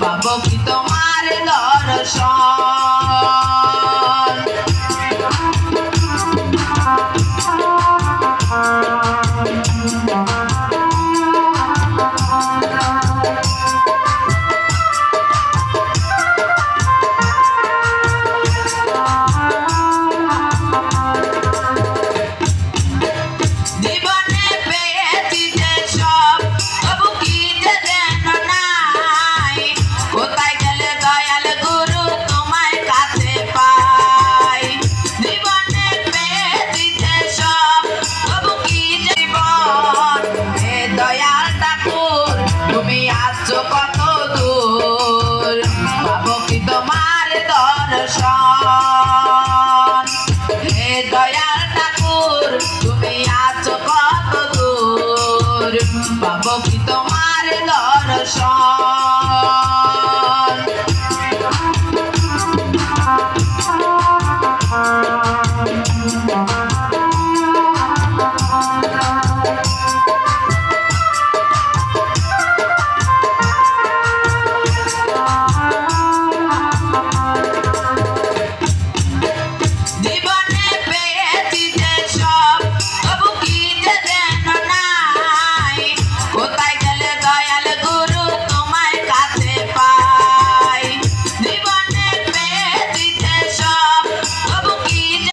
পাবো কি তোমার দর্শন। কত দূর পাবো কি তোমার দর্শন। হে দয়াল ঠাকুর তুমি আছো কত দূর পাবো কি তোমার দর্শন।